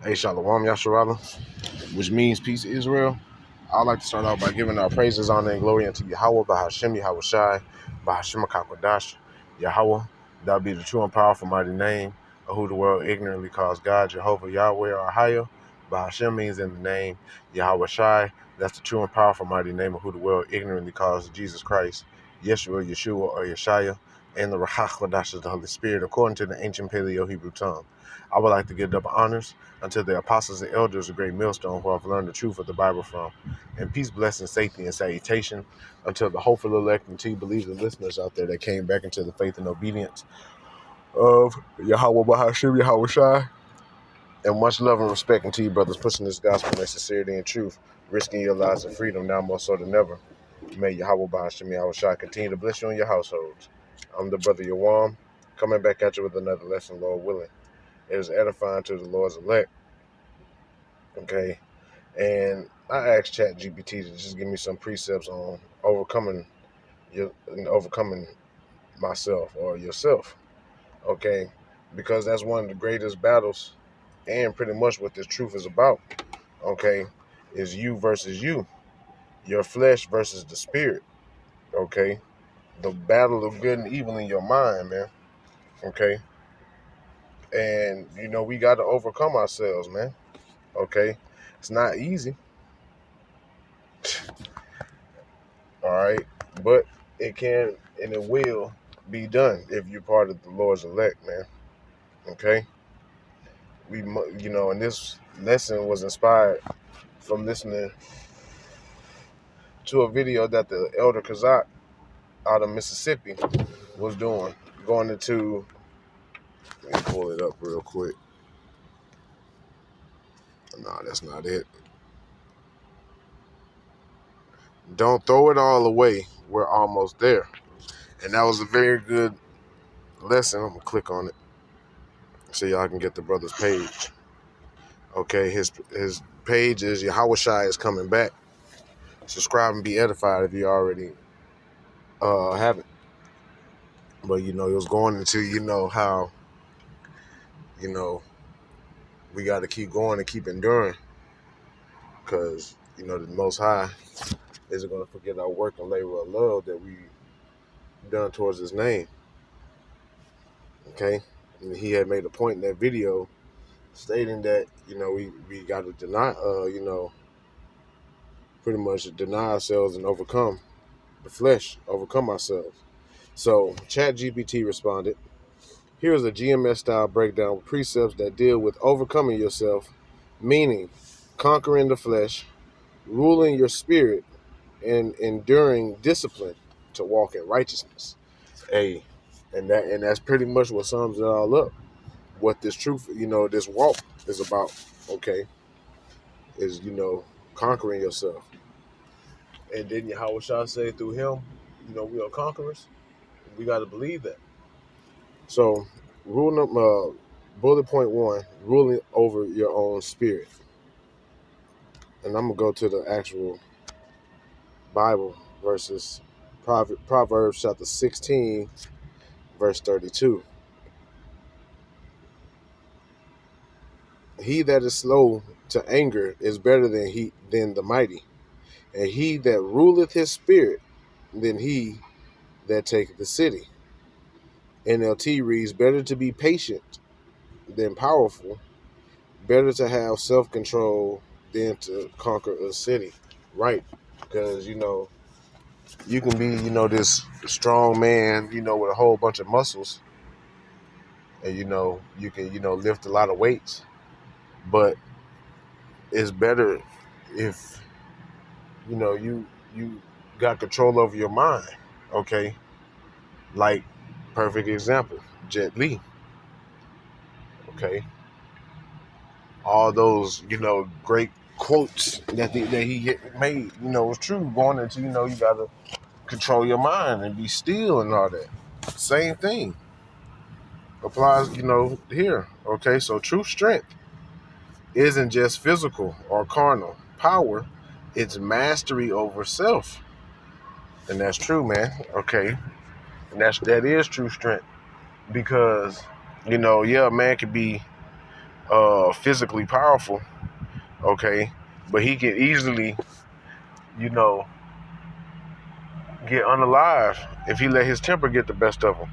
Hey, Shalom Yasharala, which means peace, Israel. I'd like to start off by giving our praises, honor, and glory unto Yahweh, Bahashem, Yahweh Shai, Bahashem HaKakodash, Yahweh. That be the true and powerful mighty name of who the world ignorantly calls God, Jehovah, Yahweh, or Ahaya. Bahashem means in the name, Yahweh Shai. That's the true and powerful mighty name of who the world ignorantly calls Jesus Christ, Yeshua, Yeshua, or Yeshaya, and the Ruach HaKodesh is the Holy Spirit, according to the ancient Paleo-Hebrew tongue. I would like to give double honors unto the apostles and elders of Great Millstone who have learned the truth of the Bible from. And peace, blessing, safety, and salutation unto the hopeful elect and to you believing listeners out there that came back into the faith and obedience of Yahweh Bahashim, Yahweh Shai. And much love and respect unto you brothers pushing this gospel in sincerity and truth, risking your lives and freedom now more so than ever. May Yahweh Bahashim, Yahweh Shai continue to bless you and your households. I'm the brother Yawam, coming back at you with another lesson, Lord willing. It is edifying to the Lord's elect. Okay. And I asked ChatGPT to just give me some precepts on overcoming myself or yourself. Okay. Because that's one of the greatest battles and pretty much what this truth is about. Okay. Is you versus you. Your flesh versus the spirit. Okay. The battle of good and evil in your mind, man. Okay. And we got to overcome ourselves, man. Okay. It's not easy. All right, but it can and it will be done if you're part of the Lord's elect, man. Okay, and this lesson was inspired from listening to a video that the Elder Kazak out of Mississippi was doing, going into. Let me pull it up real quick. No, that's not it. Don't throw it all away. We're almost there, and that was a very good lesson. I'm gonna click on it so y'all can get the brother's page. Okay, his page is Yahweh Shai is coming back. Subscribe and be edified if you already haven't. But it was going into how we got to keep going and keep enduring, because the Most High isn't going to forget our work and labor of love that we done towards His name. Okay, and He had made a point in that video stating that we got to deny pretty much deny ourselves and overcome the flesh, overcome ourselves. So ChatGPT responded, here's a GMS-style breakdown with precepts that deal with overcoming yourself, meaning conquering the flesh, ruling your spirit, and enduring discipline to walk in righteousness. And that's pretty much what sums it all up. What this truth, this walk is about, okay, is, conquering yourself. And then Yahweh Shah say through him, we are conquerors. We got to believe that. So, bullet point 1, ruling over your own spirit. And I'm going to go to the actual Bible verses, Proverbs chapter 16, verse 32. He that is slow to anger is better than the mighty, and he that ruleth his spirit than he that taketh the city. NLT reads, better to be patient than powerful, better to have self-control than to conquer a city. Right, because you can be this strong man with a whole bunch of muscles, and you can lift a lot of weights, but it's better if you got control over your mind. Okay, like perfect example, Jet Li. Okay, all those great quotes that he made was true, going into you gotta control your mind and be still and all that. Same thing applies here. Okay, so true strength isn't just physical or carnal power, it's mastery over self. And that's true, man. Okay, and that is true strength, because yeah, a man could be physically powerful, okay, but he can easily, you know, get unalive if he let his temper get the best of him.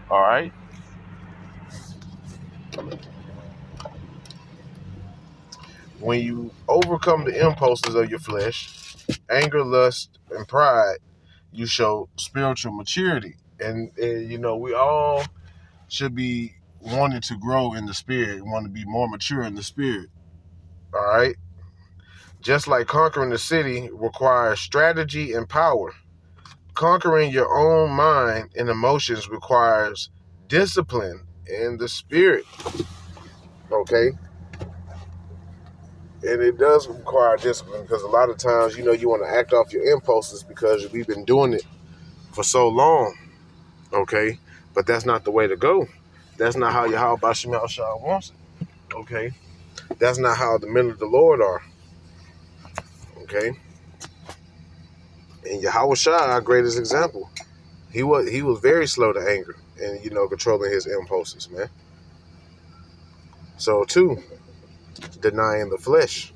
All right. When you overcome the impulses of your flesh, anger, lust, and pride, you show spiritual maturity. And you know, we all should be wanting to grow in the spirit, want to be more mature in the spirit. All right. Just like conquering the city requires strategy and power, conquering your own mind and emotions requires discipline in the spirit. Okay. And it does require discipline because a lot of times, you know, you want to act off your impulses because we've been doing it for so long. Okay. But that's not the way to go. That's not how Yahweh Bashim Shah wants it. Okay. That's not how the men of the Lord are. Okay. And Yahweh Shah, our greatest example, he was very slow to anger and, you know, controlling his impulses, man. So, two, denying the flesh.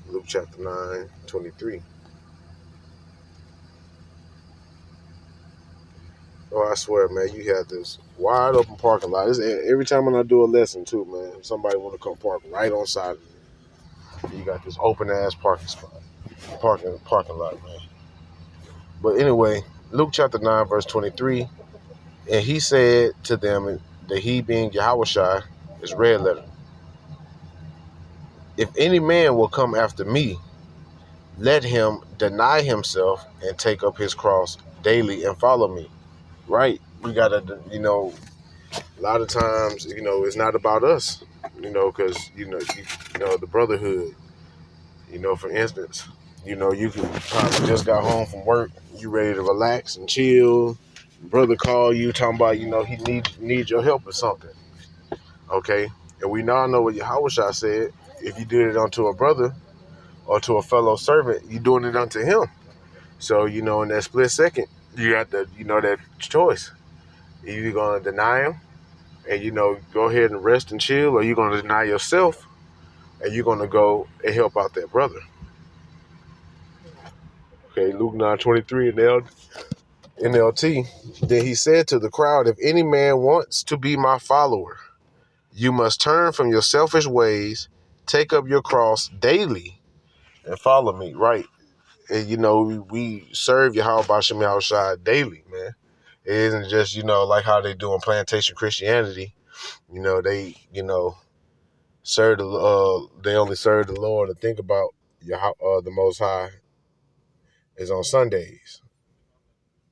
Luke chapter 9:23. Oh, I swear, man, you had this wide open parking lot. Every time when I do a lesson, too, man, somebody want to come park right on side of it. You got this open ass parking spot, parking lot, man. But anyway, Luke chapter 9, verse 23, and he said to them that he being Yahushua is red letter. If any man will come after me, let him deny himself and take up his cross daily and follow me. Right? We gotta, you know, a lot of times, you know, it's not about us, you know, because, you know, the brotherhood, you know, for instance, you know, you can probably just got home from work, you ready to relax and chill. Brother call you talking about, you know, he needs your help or something. Okay? And we now know what Yahushua said. If you did it unto a brother or to a fellow servant, you're doing it unto him. So, you know, in that split second, you got the, you know, that choice. You're either going to deny him and, you know, go ahead and rest and chill, or you're going to deny yourself and you're going to go and help out that brother. Okay, Luke 9:23 in NLT. Then he said to the crowd, if any man wants to be my follower, you must turn from your selfish ways, take up your cross daily, and follow me. Right. And, you know, we serve Yahweh Bashim Yahushua daily, man. It isn't just, you know, like how they do in plantation Christianity. You know, they, you know, they only serve the Lord and think about the Most High is on Sundays.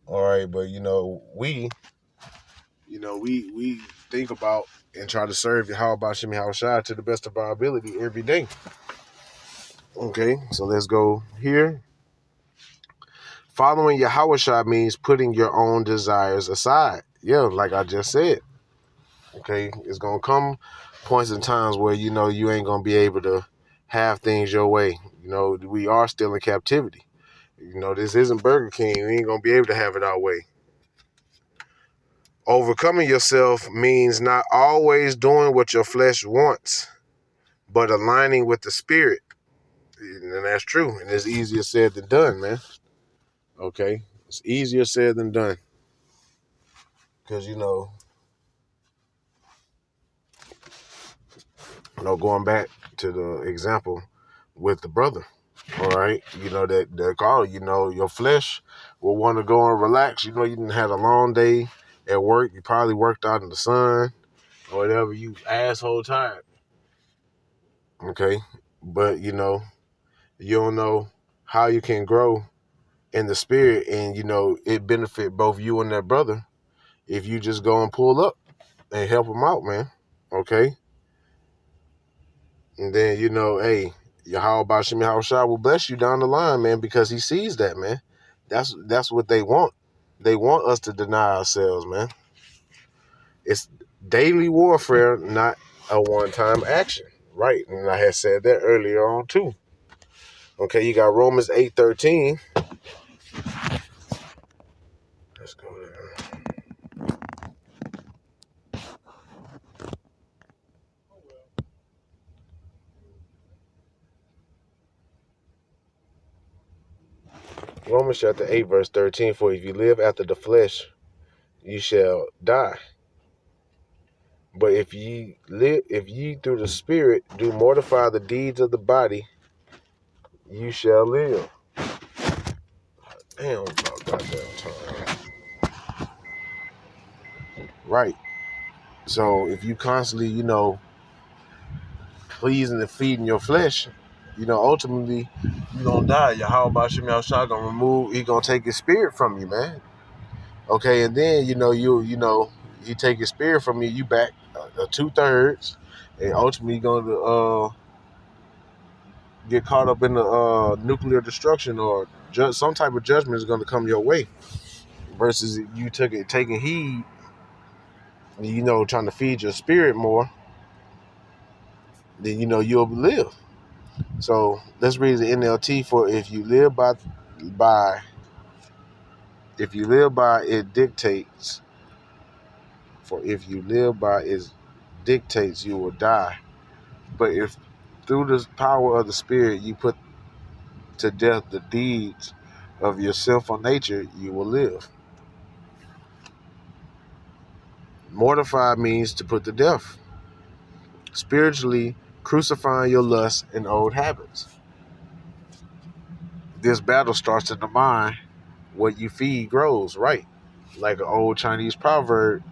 All right, but we think about and try to serve Yahweh Bashim Yahushua to the best of our ability every day. Okay, so let's go here. Following Yahushua means putting your own desires aside. Yeah, like I just said. Okay, it's gonna come points and times where, you know, you ain't gonna be able to have things your way. You know, we are still in captivity. You know, this isn't Burger King. We ain't gonna be able to have it our way. Overcoming yourself means not always doing what your flesh wants, but aligning with the spirit. And that's true. And it's easier said than done, man. Okay, it's easier said than done. Because, you know, going back to the example with the brother, all right, you know, that call, you know, your flesh will want to go and relax. You know, you didn't have a long day at work. You probably worked out in the sun or whatever. You asshole tired. Okay, but, you know, you don't know how you can grow in the spirit, and, you know, it benefit both you and that brother if you just go and pull up and help him out, man. Okay. And then, you know, hey, Yahweh Bashim Yahushua will bless you down the line, man, because he sees that, man. That's what they want. They want us to deny ourselves, man. It's daily warfare, not a one-time action. Right. And I had said that earlier on, too. Okay, you got Romans 8:13. Let's go there. Romans chapter 8, verse 13, for if you live after the flesh, you shall die. But if ye through the Spirit do mortify the deeds of the body, you shall live. Damn, about goddamn time. Right. So if you constantly, pleasing and feeding your flesh, ultimately you're gonna die. How about Shemi Shah he gonna take his spirit from you, man. Okay, and then he take his spirit from you, you back 2/3, and ultimately you're gonna get caught up in the nuclear destruction, or some type of judgment is gonna come your way. Versus you taking heed, trying to feed your spirit more, then you'll live. So let's read the NLT for if you live by it dictates. For if you live by its dictates, you will die. But if through the power of the Spirit you put to death the deeds of your sinful nature, you will live. Mortify means to put to death. Spiritually, crucifying your lusts and old habits. This battle starts in the mind. What you feed grows, right? Like an old Chinese proverb,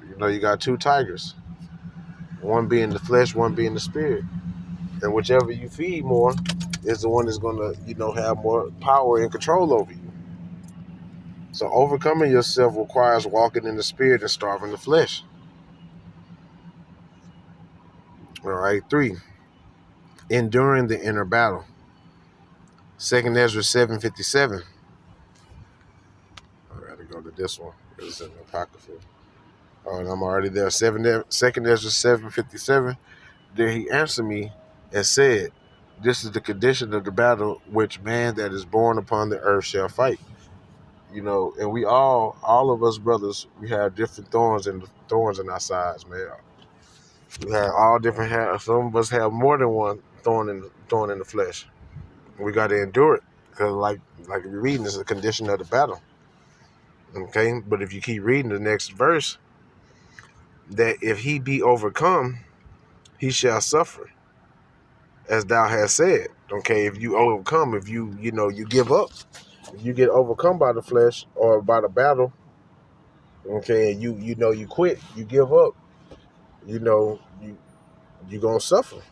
you got two tigers. One being the flesh, one being the spirit. And whichever you feed more is the one that's going to, have more power and control over you. So overcoming yourself requires walking in the spirit and starving the flesh. All right, 3. Enduring the inner battle. 2 Ezra 7:57. I gotta go to this one. It's in the Apocrypha. Oh, and I'm already there. 2 Ezra 7:57. Then he answered me and said, this is the condition of the battle which man that is born upon the earth shall fight. And we all of us brothers, we have different thorns in our sides, man. We have all different. Some of us have more than one thorn in the flesh. We got to endure it because, like you're reading, it's a condition of the battle. Okay, but if you keep reading the next verse, that if he be overcome, he shall suffer, as thou hast said. Okay, if you overcome, if you give up, if you get overcome by the flesh or by the battle, okay, and you quit, you give up, you're gonna suffer.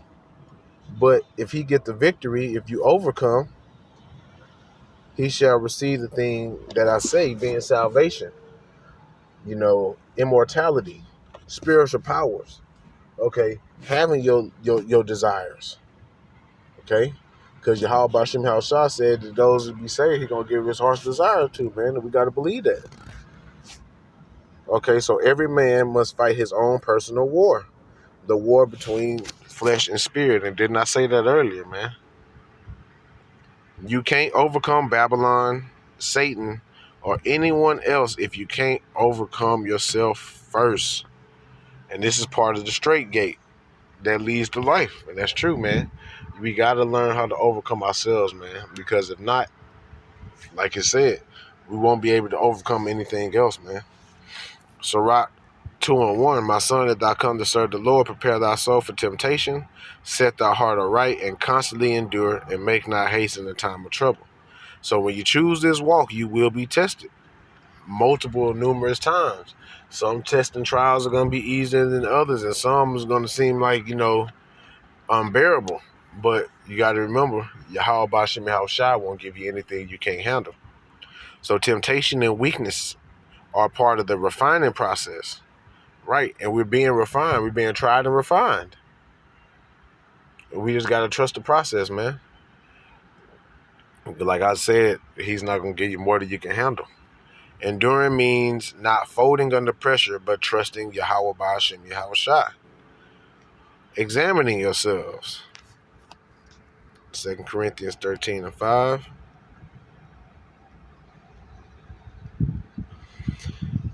But if he get the victory, if you overcome, he shall receive the thing that I say, being salvation, immortality, spiritual powers, okay, having your desires, okay, because Yahweh Bashim Shah said that those who be saved, he gonna give his heart's desire to, man, and we got to believe that. Okay, so every man must fight his own personal war, the war between flesh and spirit. And didn't I say that earlier, man? You can't overcome Babylon, Satan, or anyone else if you can't overcome yourself first. And this is part of the straight gate that leads to life. And that's true, man. We got to learn how to overcome ourselves, man. Because if not, like I said, we won't be able to overcome anything else, man. Sirach 2:1, my son, that thou come to serve the Lord, prepare thy soul for temptation, set thy heart aright, and constantly endure, and make not haste in the time of trouble. So when you choose this walk, you will be tested numerous times. Some tests and trials are going to be easier than others, and some is going to seem like, unbearable. But you got to remember, Yahweh Bashim Shai won't give you anything you can't handle. So temptation and weakness are part of the refining process, right? And we're being refined. We're being tried and refined. We just got to trust the process, man. Like I said, he's not going to give you more than you can handle. Enduring means not folding under pressure, but trusting Yahweh Ba'ashem Yahweh Shai. Examining yourselves. 2 Corinthians 13:5.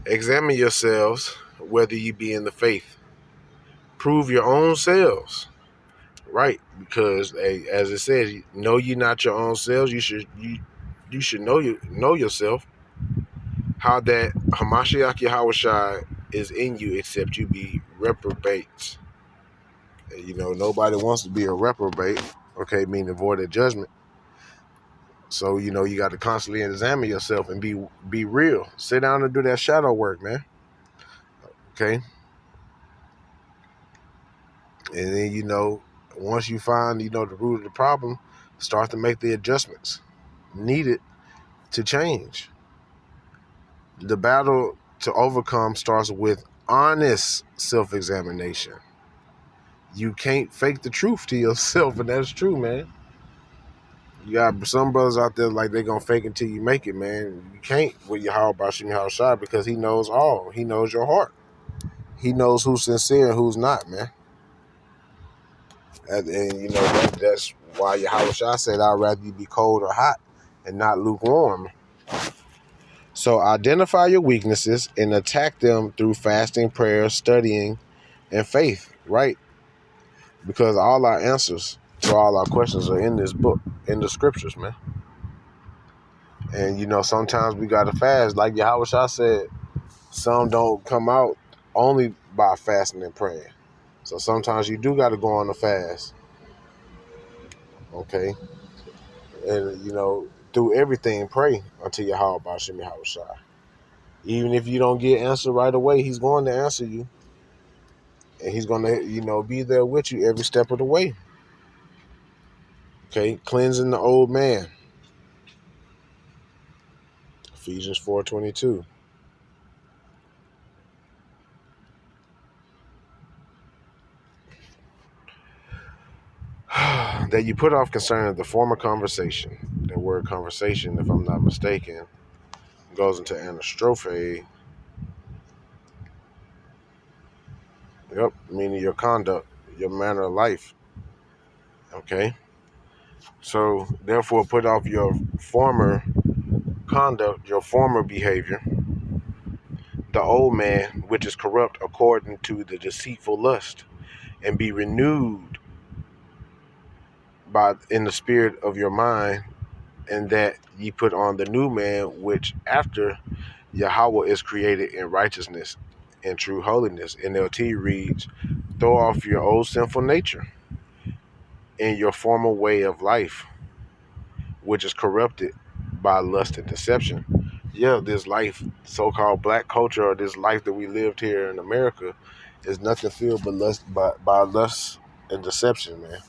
Examine yourselves whether you be in the faith. Prove your own selves. Right, because as it says, know ye not your own selves. You you should know yourself, how that Hamashiach Yahushua is in you, except you be reprobates. You know, nobody wants to be a reprobate, okay, meaning void of judgment. So, you know, you got to constantly examine yourself and be real. Sit down and do that shadow work, man. Okay? And then, you know, once you find, you know, the root of the problem, start to make the adjustments needed to change. The battle to overcome starts with honest self-examination. You can't fake the truth to yourself, and that's true, man. You got some brothers out there like they gonna fake it till you make it, man. You can't with your how about Shimi Shai, because he knows all. He knows your heart. He knows who's sincere and who's not, man. And you know that's why Yahweh Shai said, "I'd rather you be cold or hot, and not lukewarm." So identify your weaknesses and attack them through fasting, prayer, studying, and faith. Right? Because all our answers to all our questions are in this book, in the scriptures, man. And you know, sometimes we gotta fast, like Yahweh Shai said. Some don't come out only by fasting and praying. So sometimes you do got to go on a fast, okay? And, you know, through everything, pray until your Yahweh Bashim Yahweh Shai. Even if you don't get answered right away, he's going to answer you. And he's going to, you know, be there with you every step of the way. Okay? Cleansing the old man. Ephesians 4:22. That you put off concerning the former conversation. That word conversation, if I'm not mistaken, goes into anastrophe. Yep, meaning your conduct, your manner of life. Okay? So, therefore, put off your former conduct, your former behavior, the old man, which is corrupt according to the deceitful lust, and be renewed in the spirit of your mind, and that ye put on the new man, which after Yahweh is created in righteousness and true holiness. NLT reads, throw off your old sinful nature and your former way of life, which is corrupted by lust and deception. Yeah, this life, so-called black culture, or this life that we lived here in America, is nothing filled but lust, by lust and deception, man.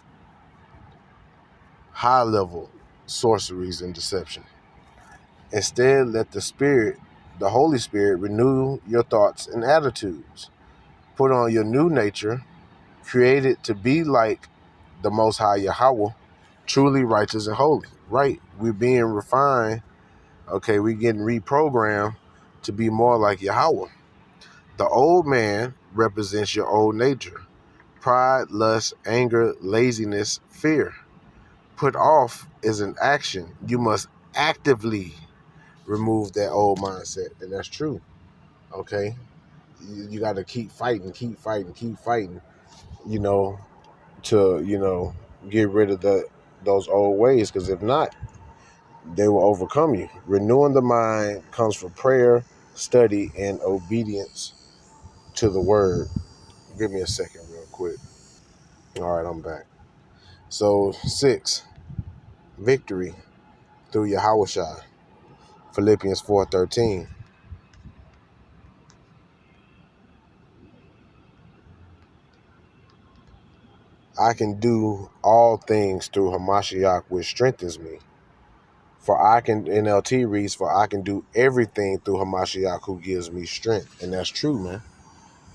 High level sorceries and deception. Instead, let the Spirit, the Holy Spirit, renew your thoughts and attitudes. Put on your new nature, created to be like the Most High Yahweh, truly righteous and holy. Right? We're being refined. Okay, we're getting reprogrammed to be more like Yahweh. The old man represents your old nature. Pride, lust, anger, laziness, fear. Put off is an action. You must actively remove that old mindset. And that's true. Okay? You got to keep fighting, you know, to, you know, get rid of those old ways. Because if not, they will overcome you. Renewing the mind comes from prayer, study, and obedience to the word. Give me a second real quick. All right, I'm back. So 6, victory through Yahweh Shai. Philippians 4:13. I can do all things through Hamashiach, which strengthens me. For I can, NLT reads, for I can do everything through Hamashiach who gives me strength. And that's true, man.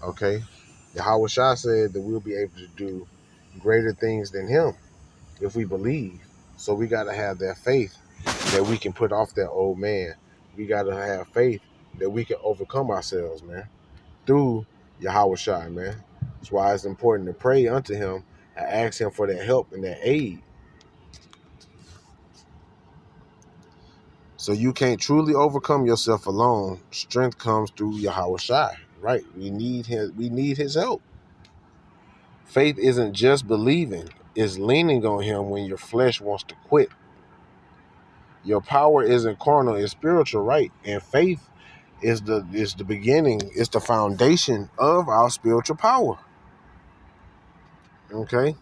Okay? Yahweh Shai said that we'll be able to do greater things than him if we believe. So we got to have that faith that we can put off that old man. We got to have faith that we can overcome ourselves, man, through Yahweh Shai, man. That's why it's important to pray unto him and ask him for that help and that aid. So you can't truly overcome yourself alone. Strength comes through Yahweh Shai, right? We need his help. Faith isn't just believing, it's leaning on him when your flesh wants to quit. Your power isn't carnal, it's spiritual, right? And faith is the beginning, it's the foundation of our spiritual power. Okay?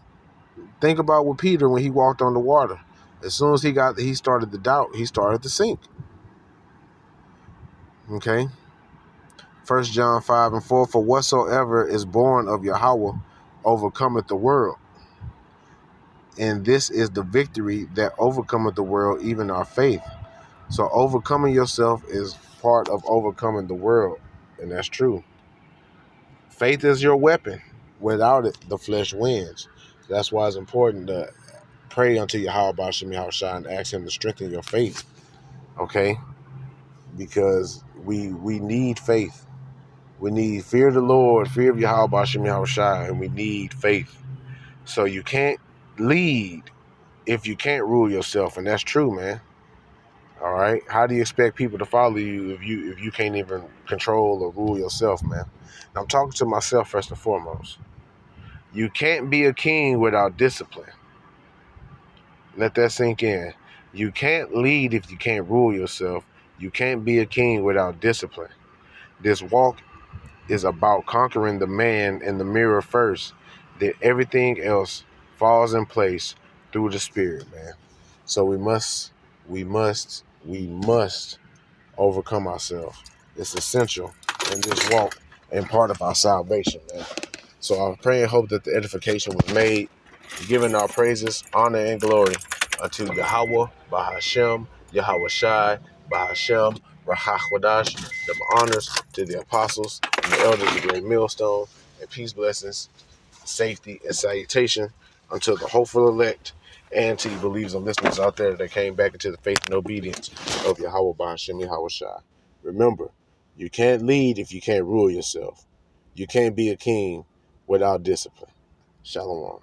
Think about with Peter when he walked on the water. As soon as he started to doubt, he started to sink. Okay? 1 John 5:4, for whatsoever is born of Yahweh overcometh the world. And this is the victory that overcometh the world, even our faith. So overcoming yourself is part of overcoming the world. And that's true. Faith is your weapon. Without it, the flesh wins. That's why it's important to pray unto Yahweh Bashim Yahushua and ask him to strengthen your faith. Okay? Because we need faith. We need fear of the Lord, fear of Yahweh Bashim Yahushua, and we need faith. So you can't lead if you can't rule yourself, and that's true, man. All right. How do you expect people to follow you if you can't even control or rule yourself, man? And I'm talking to myself first and foremost. You can't be a king without discipline. Let that sink in. You can't lead if you can't rule yourself. You can't be a king without discipline. This walk is about conquering the man in the mirror first. Then everything else falls in place through the Spirit, man. So we must overcome ourselves. It's essential in this walk and part of our salvation, man. So I pray and hope that the edification was made, giving our praises, honor, and glory unto Yahweh, Bahashem, Yahweh Shai, Bahashem, Rahachwadash, the honors to the apostles and the elders of the great millstone, and peace, blessings, safety, and salutation unto the hopeful elect and to you believers and listeners out there that came back into the faith and obedience of Yahweh Bahashem, Yahweh Shai. Remember, you can't lead if you can't rule yourself. You can't be a king without discipline. Shalom.